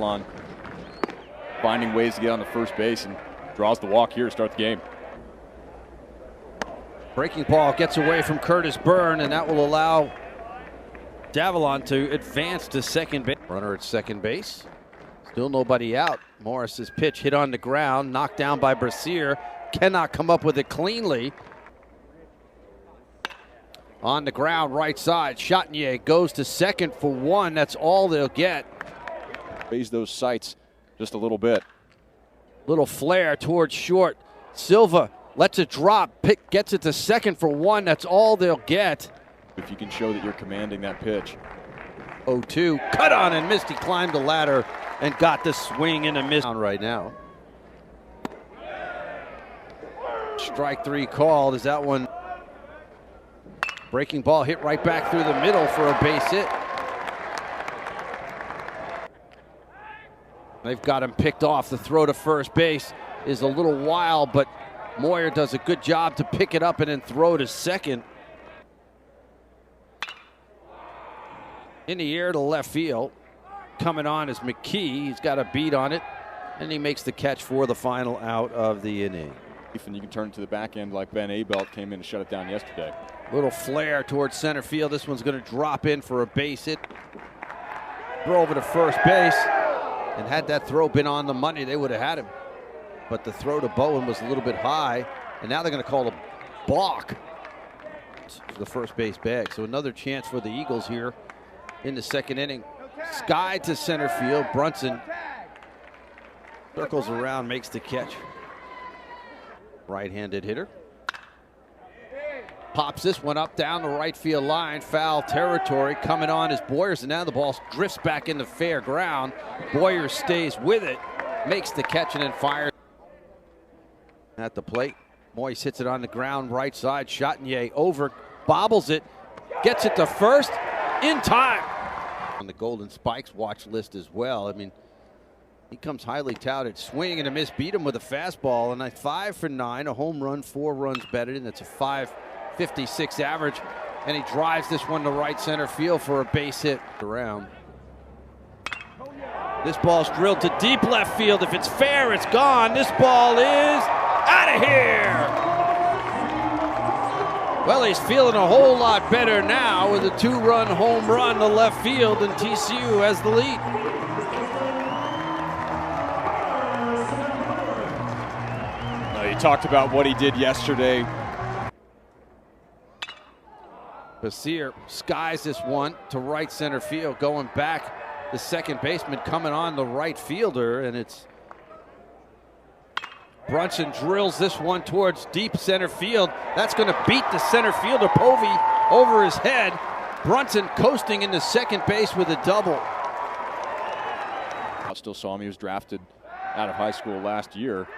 On finding ways to get on the first base and draws the walk here to start the game. Breaking ball gets away from Curtis Byrne, and that will allow Davalon to advance to second base. Runner at second base. Still nobody out. Morris's pitch hit on the ground, knocked down by Brasier. Cannot come up with it cleanly. On the ground, right side. Chatinier goes to second for one. That's all they'll get. Raise those sights just a little bit. Little flare towards short. Silva lets it drop. Gets it to second for one. That's all they'll get. If you can show that you're commanding that pitch. 0-2. Cut on and missed. He climbed the ladder and got the swing and a miss right now. Strike three called. Is that one? Breaking ball hit right back through the middle for a base hit. They've got him picked off. The throw to first base is a little wild, but Moyer does a good job to pick it up and then throw to second. In the air to left field. Coming on is McKee. He's got a beat on it, and he makes the catch for the final out of the inning. And you can turn to the back end like Ben Abelt came in and shut it down yesterday. Little flare towards center field. This one's going to drop in for a base hit. Throw over to first base. And had that throw been on the money, they would have had him. But the throw to Bowen was a little bit high. And now they're going to call a balk to the first base bag. So another chance for the Eagles here in the second inning. Sky to center field. Brunson circles around, makes the catch. Right-handed hitter. Pops this one up down the right field line. Foul territory. Coming on is Boyers, and now the ball drifts back into fair ground. Boyers stays with it, makes the catch, and then fires at the plate. Moyes hits it on the ground right side. Chatinier over, bobbles it, gets it to first in time. On the Golden Spikes watch list as well. I mean, he comes highly touted. Swing and a miss, beat him with a fastball, and a 5 for 9, a home run, 4 runs batted in. That's a 5.56 average, and he drives this one to right center field for a base hit. Around. This ball's drilled to deep left field. If it's fair, it's gone. This ball is out of here. Well, he's feeling a whole lot better now with a 2-run home run to left field, and TCU has the lead. You talked about what he did yesterday. Brasier skies this one to right center field, going back. The second baseman coming on the right fielder, and it's Brunson drills this one towards deep center field. That's going to beat the center fielder Povey over his head. Brunson coasting into second base with a double. I still saw him. He was drafted out of high school last year.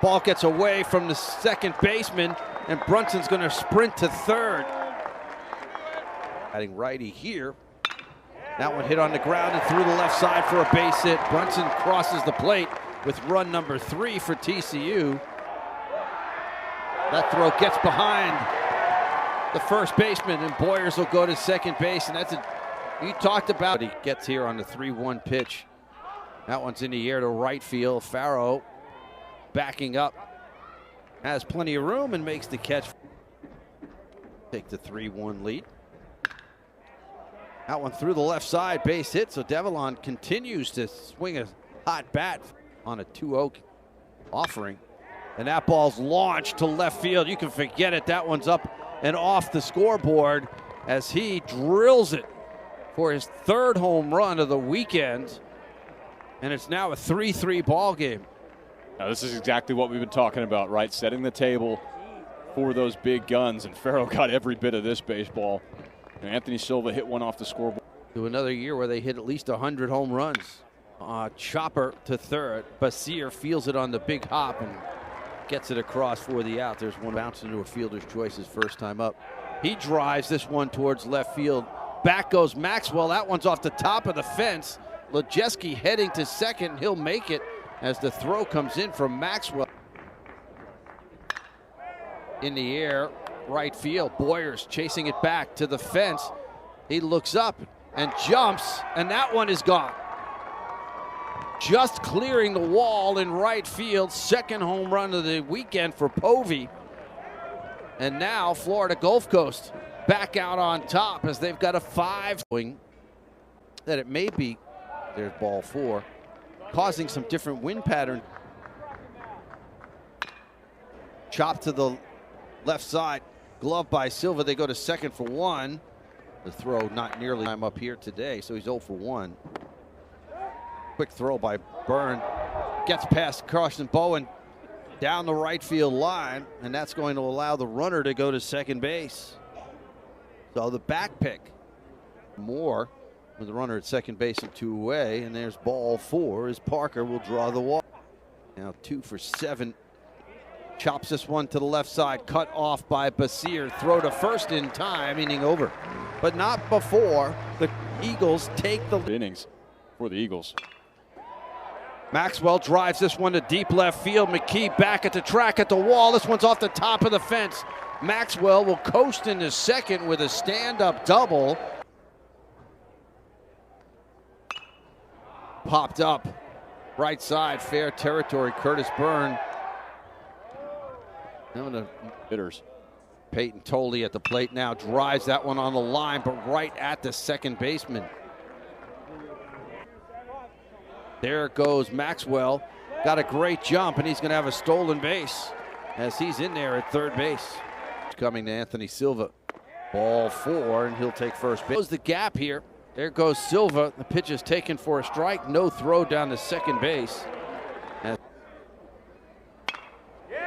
Ball gets away from the second baseman, and Brunson's going to sprint to third. Batting righty here. That one hit on the ground and through the left side for a base hit. Brunson crosses the plate with run number 3 for TCU. That throw gets behind the first baseman, and Boyers will go to second base, and that's you talked about. He gets here on the 3-1 pitch. That one's in the air to right field. Farrow backing up, has plenty of room and makes the catch. Take the 3-1 lead. That one through the left side, base hit, so Davalon continues to swing a hot bat on a 2-0 offering. And that ball's launched to left field. You can forget it. That one's up and off the scoreboard as he drills it for his 3rd home run of the weekend. And it's now a 3-3 ball game. Now this is exactly what we've been talking about, right? Setting the table for those big guns, and Farrow got every bit of this baseball. And Anthony Silva hit one off the scoreboard. To another year where they hit at least 100 home runs. Chopper to third. Brasier feels it on the big hop and gets it across for the out. There's one bouncing into a fielder's choice his first time up. He drives this one towards left field. Back goes Maxwell. That one's off the top of the fence. Lejeski heading to second. He'll make it as the throw comes in from Maxwell. In the air, right field. Boyers chasing it back to the fence. He looks up and jumps, and that one is gone. just clearing the wall in right field. Second home run of the weekend for Povey. And now Florida Gulf Coast back out on top as they've got a 5 that it may be, there's ball 4, causing some different wind pattern. Chop to the left side, glove by Silva. They go to second for 1. The throw not nearly time up here today, so he's 0 for 1. Quick throw by Byrne, gets past Carson Bowen down the right field line, and that's going to allow the runner to go to second base. So the back pick, Moore with the runner at second base and 2 away, and there's ball 4 as Parker will draw the walk. Now 2 for 7. Chops this one to the left side, cut off by Basir. Throw to first in time, inning over. But not before the Eagles take the innings for the Eagles. Maxwell drives this one to deep left field. McKee back at the track at the wall. This one's off the top of the fence. Maxwell will coast into second with a stand-up double. Popped up. Right side, fair territory. Curtis Byrne. Hitters. Peyton Tolley at the plate now, drives that one on the line, but right at the second baseman. There goes Maxwell. Got a great jump, and he's going to have a stolen base as he's in there at third base. Coming to Anthony Silva. Ball 4, and he'll take first base. Close the gap here. There goes Silva. The pitch is taken for a strike. No throw down to second base.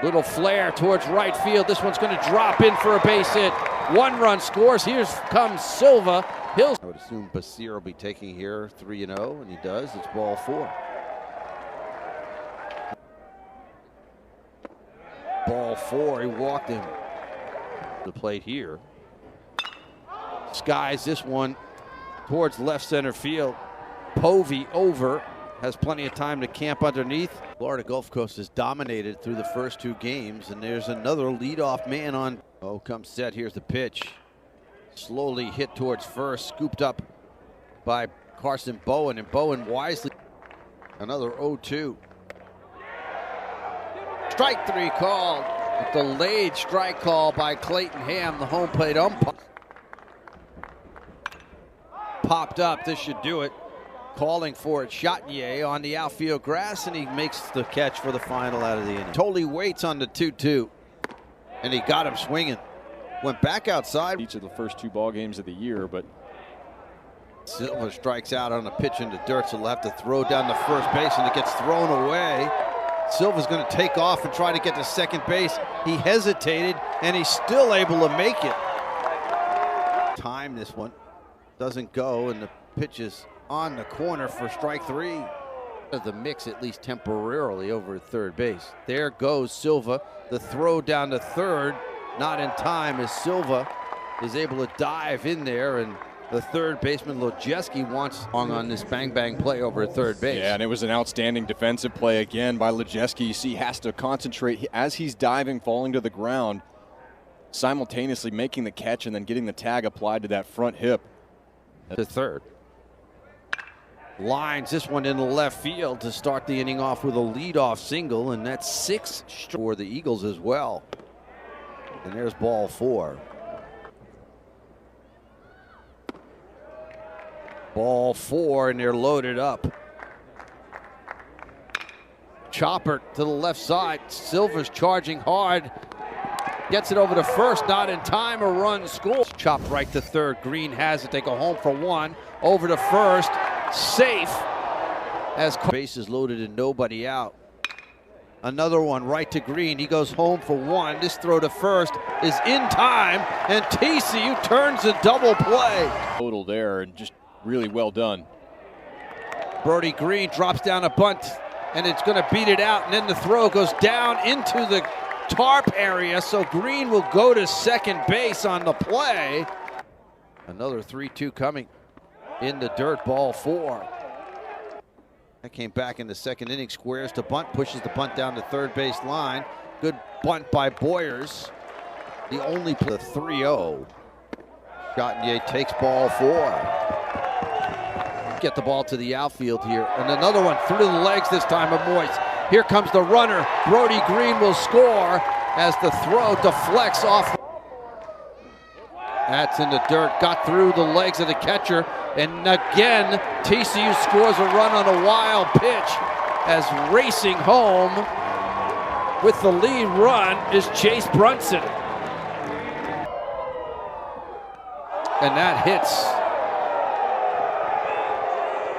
Little flare towards right field. This one's going to drop in for a base hit. 1 run scores. Here comes Silva. I would assume Basir will be taking here 3-0, and he does. It's ball 4. Ball 4. He walked him. The plate here. Skies this one towards left center field. Povey over. Has plenty of time to camp underneath. Florida Gulf Coast has dominated through the first 2 games, and there's another leadoff man on. Oh, comes set. Here's the pitch. Slowly hit towards first, scooped up by Carson Bowen, and Bowen wisely. Another 0-2. Strike 3 called. A delayed strike call by Clayton Ham, the home plate umpire. Popped up. This should do it. Calling for it, Chatinier on the outfield grass, and he makes the catch for the final out of the inning. Tolley waits on the 2-2, and he got him swinging. Went back outside. Each of the first 2 ball games of the year, but Silva strikes out on a pitch into dirt, so he'll have to throw down the first base, and it gets thrown away. Silva's going to take off and try to get to second base. He hesitated, and he's still able to make it. Time this one. Doesn't go, and the pitch is on the corner for strike 3. The mix, at least temporarily, over at third base. There goes Silva. The throw down to third, not in time, as Silva is able to dive in there, and the third baseman Lojeski wants on this bang-bang play over at third base. Yeah, and it was an outstanding defensive play again by Lojeski. You see, he has to concentrate as he's diving, falling to the ground, simultaneously making the catch and then getting the tag applied to that front hip. To third. Lines this one in the left field to start the inning off with a leadoff single, and that's 6 for the Eagles as well. And there's ball 4. Ball 4, and they're loaded up. Chopper to the left side. Silva's charging hard. Gets it over to first, not in time, a run scores. Chopped right to third. Green has it. They go home for 1. Over to first. Safe as base is loaded and nobody out. Another one right to Green. He goes home for 1. This throw to first is in time, and TCU turns a double play. Total there, and just really well done. Brody Green drops down a bunt, and it's going to beat it out, and then the throw goes down into the tarp area, so Green will go to second base on the play. Another 3-2 coming in the dirt. Ball 4. That came back in the second inning. Squares to bunt, pushes the bunt down the third base line. Good bunt by Boyers. The only play. 3-0. Chatinier takes ball 4. get the ball to the outfield here. And another one through the legs this time of Moyes. Here comes the runner. Brody Green will score as the throw deflects off. That's in the dirt, got through the legs of the catcher. And again, TCU scores a run on a wild pitch as racing home with the lead run is Chase Brunson. And that hits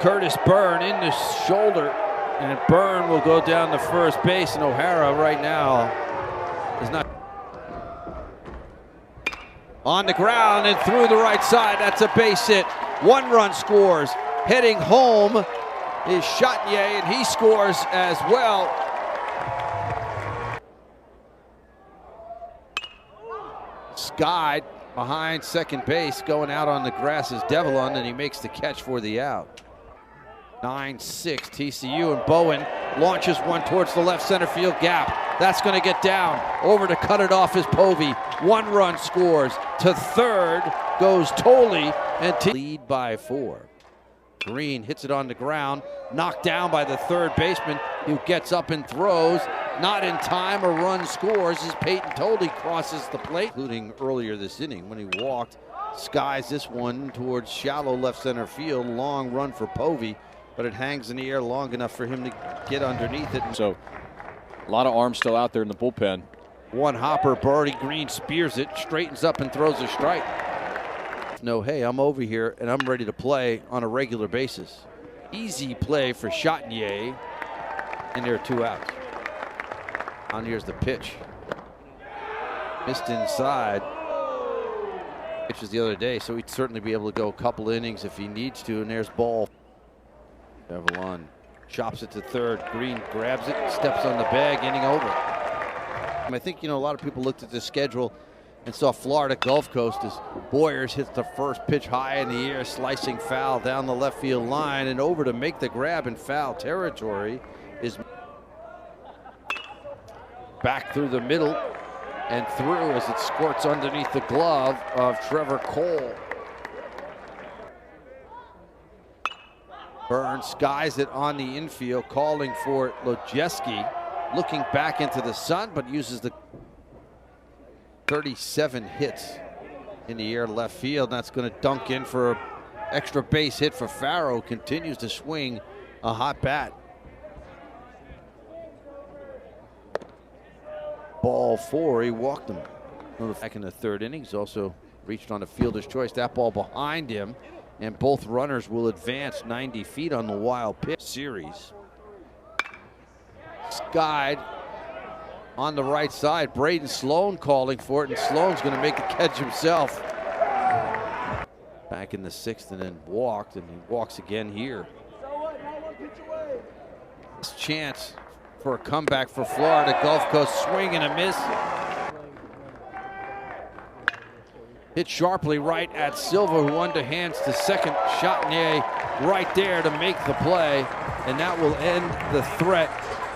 Curtis Byrne in the shoulder. And Byrne will go down to first base, and O'Hara right now is not on the ground and through the right side. That's a base hit. 1 run scores. Heading home is Chatinier, and he scores as well. Sky behind second base, going out on the grass is Devlin, and he makes the catch for the out. 9-6 TCU, and Bowen launches one towards the left center field gap. That's going to get down. Over to cut it off is Povey. 1 run scores. To third goes Tolley, and lead by 4. Green hits it on the ground, knocked down by the third baseman, who gets up and throws. Not in time, a run scores as Peyton Tolley crosses the plate, including earlier this inning when he walked. Skies this one towards shallow left center field. Long run for Povey, but it hangs in the air long enough for him to get underneath it. So a lot of arms still out there in the bullpen. One hopper, Brody Green spears it, straightens up and throws a strike. No, hey, I'm over here and I'm ready to play on a regular basis. Easy play for Chatinier, and there are 2 outs. On here's the pitch. Missed inside. Pitches the other day, so he'd certainly be able to go a couple innings if he needs to, and there's ball. Devlin chops it to third. Green grabs it, steps on the bag, inning over. I think, a lot of people looked at the schedule and saw Florida Gulf Coast as Boyers hits the first pitch high in the air, slicing foul down the left field line, and over to make the grab in foul territory is back through the middle and through as it squirts underneath the glove of Trevor Cole. Byrne skies it on the infield, calling for Lojeski, looking back into the sun, but uses the 37 hits in the air left field. That's going to dunk in for an extra base hit for Farrow. Continues to swing a hot bat. Ball 4, he walked him. Back in the third inning, he's also reached on a fielder's choice. That ball behind him, and both runners will advance 90 feet on the wild pitch series. Skied on the right side. Braden Sloan calling for it, and Sloan's going to make the catch himself. Back in the 6th, and then walked, and he walks again here. This chance for a comeback for Florida Gulf Coast. Swing and a miss. Hit sharply right at Silva, who underhands to second. Chatinier right there to make the play, and that will end the threat